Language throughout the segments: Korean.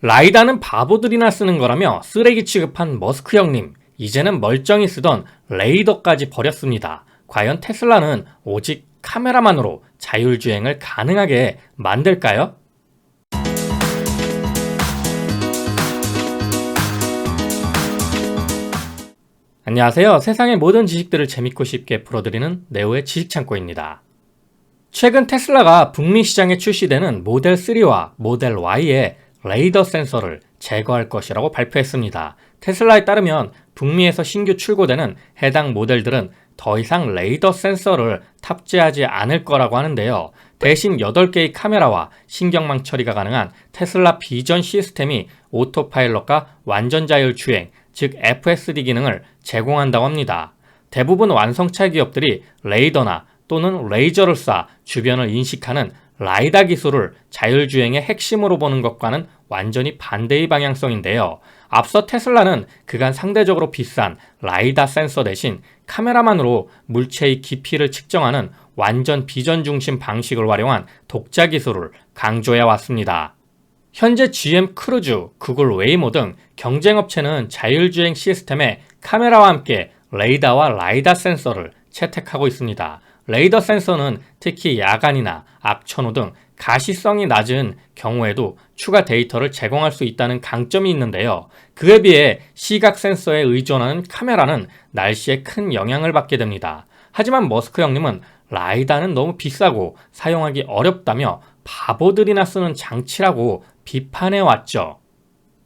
라이다는 바보들이나 쓰는 거라며 쓰레기 취급한 머스크 형님, 이제는 멀쩡히 쓰던 레이더까지 버렸습니다. 과연 테슬라는 오직 카메라만으로 자율주행을 가능하게 만들까요? 안녕하세요. 세상의 모든 지식들을 재밌고 쉽게 풀어드리는 네오의 지식창고입니다. 최근 테슬라가 북미 시장에 출시되는 모델 3와 모델 Y의 레이더 센서를 제거할 것이라고 발표했습니다. 테슬라에 따르면 북미에서 신규 출고되는 해당 모델들은 더 이상 레이더 센서를 탑재하지 않을 거라고 하는데요. 대신 8개의 카메라와 신경망 처리가 가능한 테슬라 비전 시스템이 오토파일럿과 완전 자율 주행, 즉 FSD 기능을 제공한다고 합니다. 대부분 완성차 기업들이 레이더나 또는 레이저를 쏴 주변을 인식하는 라이다 기술을 자율주행의 핵심으로 보는 것과는 완전히 반대의 방향성인데요. 앞서 테슬라는 그간 상대적으로 비싼 라이다 센서 대신 카메라만으로 물체의 깊이를 측정하는 완전 비전 중심 방식을 활용한 독자 기술을 강조해 왔습니다. 현재 GM 크루즈, 구글 웨이모 등 경쟁업체는 자율주행 시스템에 카메라와 함께 레이더와 라이다 센서를 채택하고 있습니다. 레이더 센서는 특히 야간이나 악천후 등 가시성이 낮은 경우에도 추가 데이터를 제공할 수 있다는 강점이 있는데요. 그에 비해 시각 센서에 의존하는 카메라는 날씨에 큰 영향을 받게 됩니다. 하지만 머스크 형님은 라이다는 너무 비싸고 사용하기 어렵다며 바보들이나 쓰는 장치라고 비판해 왔죠.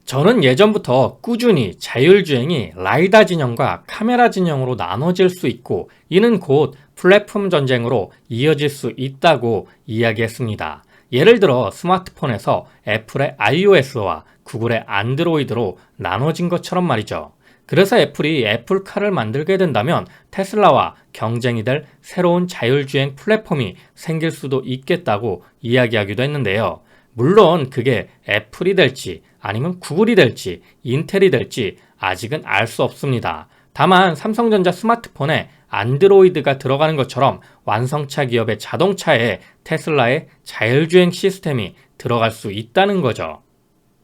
저는 예전부터 꾸준히 자율주행이 라이다 진영과 카메라 진영으로 나눠질 수 있고 이는 곧 플랫폼 전쟁으로 이어질 수 있다고 이야기했습니다. 예를 들어 스마트폰에서 애플의 iOS와 구글의 안드로이드로 나눠진 것처럼 말이죠. 그래서 애플이 애플카를 만들게 된다면 테슬라와 경쟁이 될 새로운 자율주행 플랫폼이 생길 수도 있겠다고 이야기하기도 했는데요. 물론 그게 애플이 될지 아니면 구글이 될지 인텔이 될지 아직은 알 수 없습니다. 다만 삼성전자 스마트폰에 안드로이드가 들어가는 것처럼 완성차 기업의 자동차에 테슬라의 자율주행 시스템이 들어갈 수 있다는 거죠.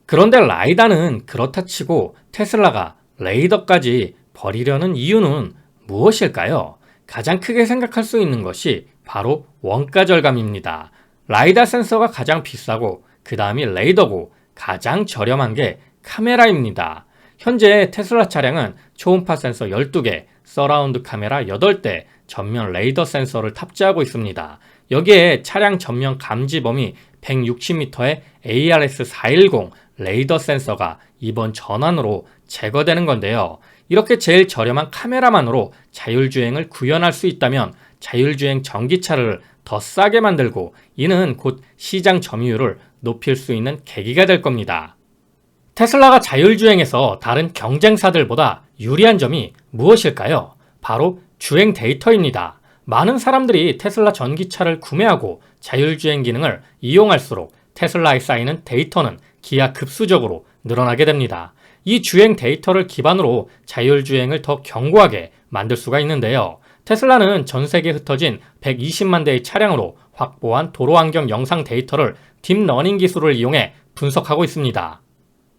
그런데 라이다는 그렇다 치고 테슬라가 레이더까지 버리려는 이유는 무엇일까요? 가장 크게 생각할 수 있는 것이 바로 원가 절감입니다. 라이다 센서가 가장 비싸고 그 다음이 레이더고 가장 저렴한 게 카메라입니다. 현재 테슬라 차량은 초음파 센서 12개, 서라운드 카메라 8대, 전면 레이더 센서를 탑재하고 있습니다. 여기에 차량 전면 감지 범위 160m의 ARS410 레이더 센서가 이번 전환으로 제거되는 건데요. 이렇게 제일 저렴한 카메라만으로 자율주행을 구현할 수 있다면 자율주행 전기차를 더 싸게 만들고 이는 곧 시장 점유율을 높일 수 있는 계기가 될 겁니다. 테슬라가 자율주행에서 다른 경쟁사들보다 유리한 점이 무엇일까요? 바로 주행 데이터입니다. 많은 사람들이 테슬라 전기차를 구매하고 자율주행 기능을 이용할수록 테슬라에 쌓이는 데이터는 기하급수적으로 늘어나게 됩니다. 이 주행 데이터를 기반으로 자율주행을 더 견고하게 만들 수가 있는데요. 테슬라는 전 세계에 흩어진 120만 대의 차량으로 확보한 도로환경 영상 데이터를 딥러닝 기술을 이용해 분석하고 있습니다.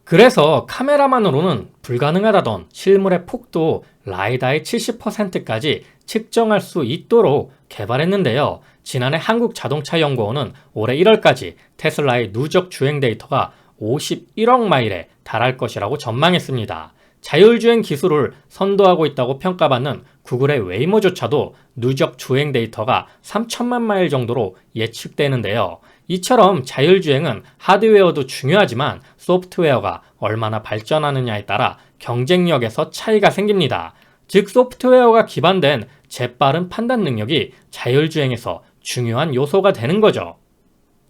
그래서 카메라만으로는 불가능하다던 실물의 폭도 라이다의 70%까지 측정할 수 있도록 개발했는데요. 지난해 한국자동차연구원은 올해 1월까지 테슬라의 누적 주행 데이터가 51억 마일에 달할 것이라고 전망했습니다. 자율주행 기술을 선도하고 있다고 평가받는 구글의 웨이모조차도 누적 주행 데이터가 3천만 마일 정도로 예측되는데요. 이처럼 자율주행은 하드웨어도 중요하지만 소프트웨어가 얼마나 발전하느냐에 따라 경쟁력에서 차이가 생깁니다. 즉 소프트웨어가 기반된 재빠른 판단 능력이 자율주행에서 중요한 요소가 되는 거죠.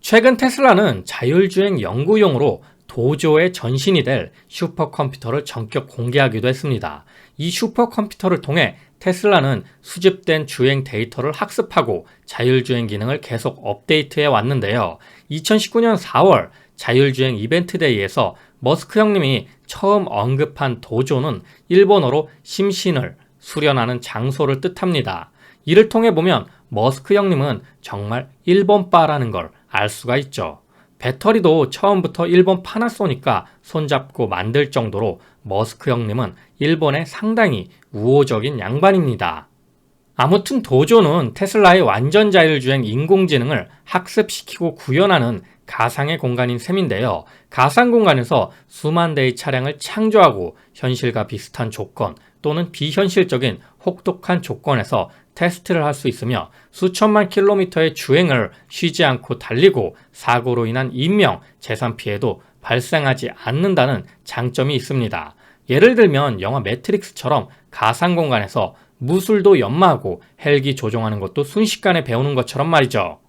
최근 테슬라는 자율주행 연구용으로 도조의 전신이 될 슈퍼컴퓨터를 전격 공개하기도 했습니다. 이 슈퍼컴퓨터를 통해 테슬라는 수집된 주행 데이터를 학습하고 자율주행 기능을 계속 업데이트해 왔는데요. 2019년 4월 자율주행 이벤트 데이에서 머스크 형님이 처음 언급한 도조는 일본어로 심신을 수련하는 장소를 뜻합니다. 이를 통해 보면 머스크 형님은 정말 일본빠라는 걸 알 수가 있죠. 배터리도 처음부터 일본 파나소닉과 손잡고 만들 정도로 머스크 형님은 일본의 상당히 우호적인 양반입니다. 아무튼 도조는 테슬라의 완전 자율주행 인공지능을 학습시키고 구현하는 가상의 공간인 셈인데요. 가상 공간에서 수만 대의 차량을 창조하고 현실과 비슷한 조건 또는 비현실적인 혹독한 조건에서 테스트를 할 수 있으며 수천만 킬로미터의 주행을 쉬지 않고 달리고 사고로 인한 인명, 재산 피해도 발생하지 않는다는 장점이 있습니다. 예를 들면 영화 매트릭스처럼 가상 공간에서 무술도 연마하고 헬기 조종하는 것도 순식간에 배우는 것처럼 말이죠.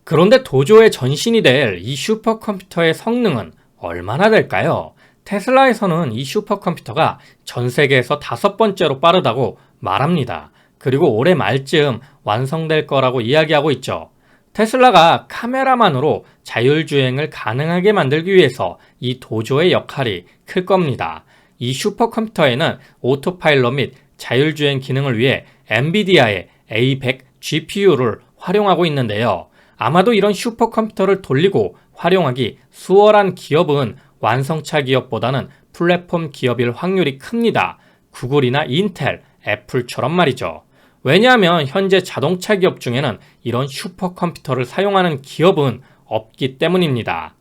그런데 도조의 전신이 될 이 슈퍼컴퓨터의 성능은 얼마나 될까요? 테슬라에서는 이 슈퍼컴퓨터가 전 세계에서 5번째로 빠르다고 말합니다. 그리고 올해 말쯤 완성될 거라고 이야기하고 있죠. 테슬라가 카메라만으로 자율주행을 가능하게 만들기 위해서 이 도조의 역할이 클 겁니다. 이 슈퍼컴퓨터에는 오토파일럿 및 자율주행 기능을 위해 엔비디아의 A100 GPU를 활용하고 있는데요. 아마도 이런 슈퍼컴퓨터를 돌리고 활용하기 수월한 기업은 완성차 기업보다는 플랫폼 기업일 확률이 큽니다. 구글이나 인텔, 애플처럼 말이죠. 왜냐하면 현재 자동차 기업 중에는 이런 슈퍼컴퓨터를 사용하는 기업은 없기 때문입니다.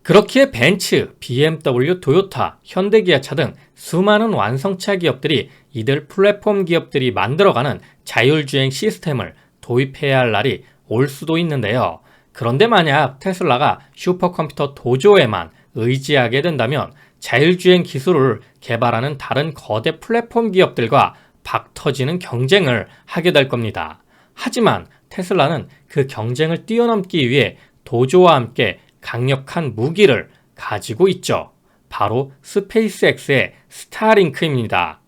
그렇기에 벤츠, BMW, 토요타, 현대기아차 등 수많은 완성차 기업들이 이들 플랫폼 기업들이 만들어가는 자율주행 시스템을 도입해야 할 날이 올 수도 있는데요. 그런데 만약 테슬라가 슈퍼컴퓨터 도조에만 의지하게 된다면 자율주행 기술을 개발하는 다른 거대 플랫폼 기업들과 박터지는 경쟁을 하게 될 겁니다. 하지만 테슬라는 그 경쟁을 뛰어넘기 위해 도조와 함께 강력한 무기를 가지고 있죠. 바로 스페이스X의 스타링크입니다.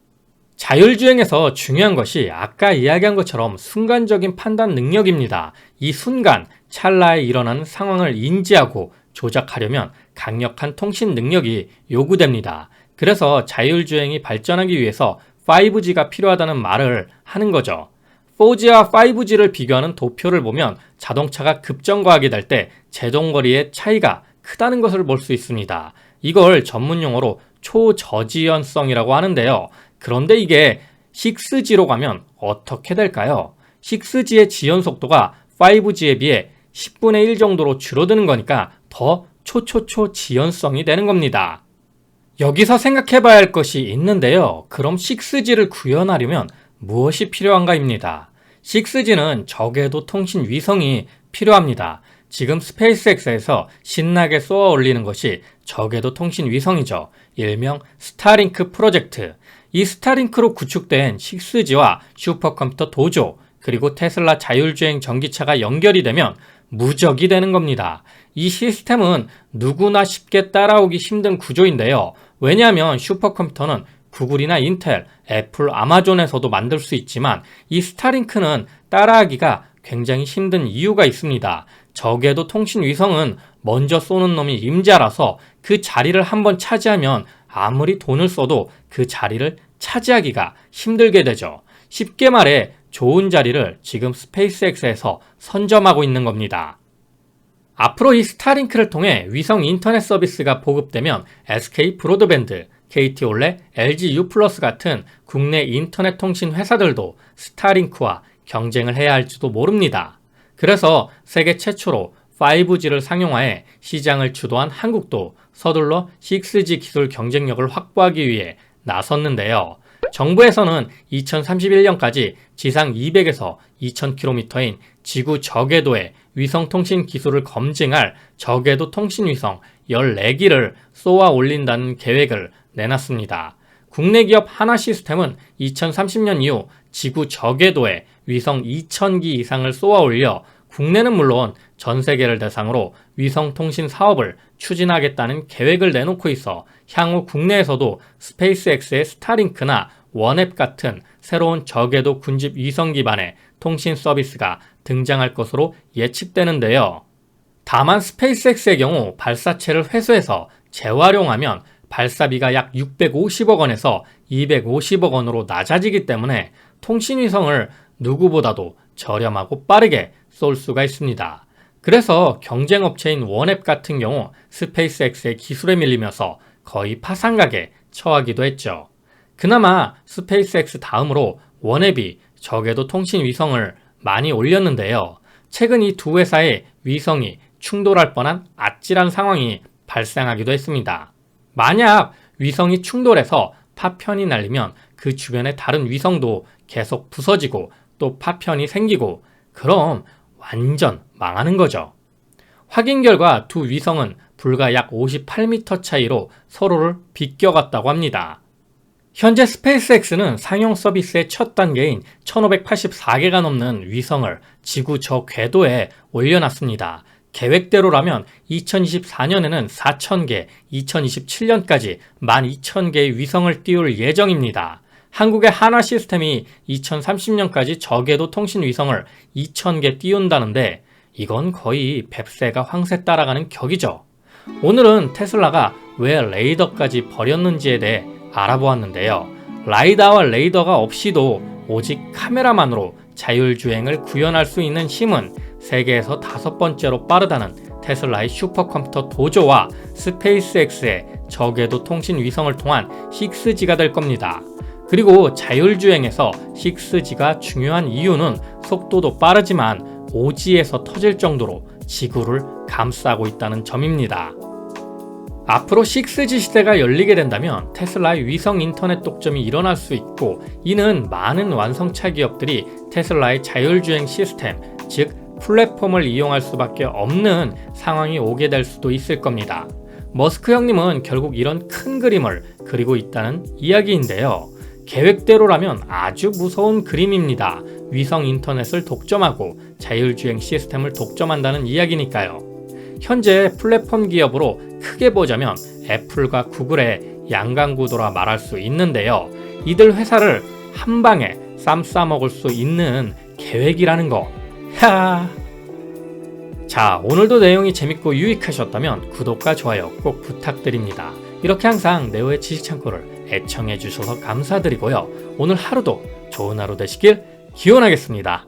자율주행에서 중요한 것이 아까 이야기한 것처럼 순간적인 판단 능력입니다. 이 순간 찰나에 일어나는 상황을 인지하고 조작하려면 강력한 통신 능력이 요구됩니다. 그래서 자율주행이 발전하기 위해서 5G가 필요하다는 말을 하는 거죠. 4G와 5G를 비교하는 도표를 보면 자동차가 급정거하게 될 때 제동거리의 차이가 크다는 것을 볼 수 있습니다. 이걸 전문용어로 초저지연성이라고 하는데요. 그런데 이게 6G로 가면 어떻게 될까요? 6G의 지연 속도가 5G에 비해 10분의 1 정도로 줄어드는 거니까 더 초초초지연성이 되는 겁니다. 여기서 생각해 봐야 할 것이 있는데요. 그럼 6G를 구현하려면 무엇이 필요한가입니다. 6G는 저궤도 통신 위성이 필요합니다. 지금 스페이스X에서 신나게 쏘아 올리는 것이 저궤도 통신 위성이죠. 일명 스타링크 프로젝트. 이 스타링크로 구축된 6G와 슈퍼컴퓨터 도조, 그리고 테슬라 자율주행 전기차가 연결이 되면 무적이 되는 겁니다. 이 시스템은 누구나 쉽게 따라오기 힘든 구조인데요. 왜냐하면 슈퍼컴퓨터는 구글이나 인텔, 애플, 아마존에서도 만들 수 있지만 이 스타링크는 따라하기가 굉장히 힘든 이유가 있습니다. 저궤도 통신 위성은 먼저 쏘는 놈이 임자라서 그 자리를 한번 차지하면 아무리 돈을 써도 그 자리를 차지하기가 힘들게 되죠. 쉽게 말해 좋은 자리를 지금 스페이스X에서 선점하고 있는 겁니다. 앞으로 이 스타링크를 통해 위성 인터넷 서비스가 보급되면 SK 브로드밴드, KT 올레, LG U+ 같은 국내 인터넷 통신 회사들도 스타링크와 경쟁을 해야 할지도 모릅니다. 그래서 세계 최초로 5G를 상용화해 시장을 주도한 한국도 서둘러 6G 기술 경쟁력을 확보하기 위해 나섰는데요. 정부에서는 2031년까지 지상 200에서 2000km인 지구 저궤도의 위성통신 기술을 검증할 저궤도 통신위성 14기를 쏘아 올린다는 계획을 내놨습니다. 국내 기업 하나시스템은 2030년 이후 지구 저궤도에 위성 2000기 이상을 쏘아 올려 국내는 물론 전 세계를 대상으로 위성통신 사업을 추진하겠다는 계획을 내놓고 있어 향후 국내에서도 스페이스X의 스타링크나 원앱 같은 새로운 저궤도 군집 위성 기반의 통신 서비스가 등장할 것으로 예측되는데요. 다만 스페이스X의 경우 발사체를 회수해서 재활용하면 발사비가 약 650억 원에서 250억 원으로 낮아지기 때문에 통신위성을 누구보다도 저렴하고 빠르게 쏠 수가 있습니다. 그래서 경쟁 업체인 원앱 같은 경우 스페이스X의 기술에 밀리면서 거의 파산각에 처하기도 했죠. 그나마 스페이스X 다음으로 원앱이 저궤도 통신 위성을 많이 올렸는데요. 최근 이 두 회사의 위성이 충돌할 뻔한 아찔한 상황이 발생하기도 했습니다. 만약 위성이 충돌해서 파편이 날리면 그 주변의 다른 위성도 계속 부서지고 또 파편이 생기고 그럼 완전 망하는 거죠. 확인 결과 두 위성은 불과 약 58m 차이로 서로를 비껴갔다고 합니다. 현재 스페이스X는 상용 서비스의 첫 단계인 1584개가 넘는 위성을 지구 저 궤도에 올려놨습니다. 계획대로라면 2024년에는 4,000개, 2027년까지 12,000개의 위성을 띄울 예정입니다. 한국의 한화 시스템이 2030년까지 저궤도 통신 위성을 2,000개 띄운다는데 이건 거의 뱁새가 황새 따라가는 격이죠. 오늘은 테슬라가 왜 레이더까지 버렸는지에 대해 알아보았는데요. 라이다와 레이더가 없이도 오직 카메라만으로 자율주행을 구현할 수 있는 힘은 세계에서 5번째로 빠르다는 테슬라의 슈퍼컴퓨터 도조와 스페이스X의 저궤도 통신 위성을 통한 6G가 될 겁니다. 그리고 자율주행에서 6G가 중요한 이유는 속도도 빠르지만 5G에서 터질 정도로 지구를 감싸고 있다는 점입니다. 앞으로 6G 시대가 열리게 된다면 테슬라의 위성 인터넷 독점이 일어날 수 있고 이는 많은 완성차 기업들이 테슬라의 자율주행 시스템, 즉 플랫폼을 이용할 수밖에 없는 상황이 오게 될 수도 있을 겁니다. 머스크 형님은 결국 이런 큰 그림을 그리고 있다는 이야기인데요. 계획대로라면 아주 무서운 그림입니다. 위성 인터넷을 독점하고 자율주행 시스템을 독점한다는 이야기니까요. 현재 플랫폼 기업으로 크게 보자면 애플과 구글의 양강구도라 말할 수 있는데요. 이들 회사를 한 방에 쌈 싸먹을 수 있는 계획이라는 거. 자, 오늘도 내용이 재밌고 유익하셨다면 구독과 좋아요 꼭 부탁드립니다. 이렇게 항상 네오의 지식창고를 애청해 주셔서 감사드리고요. 오늘 하루도 좋은 하루 되시길 기원하겠습니다.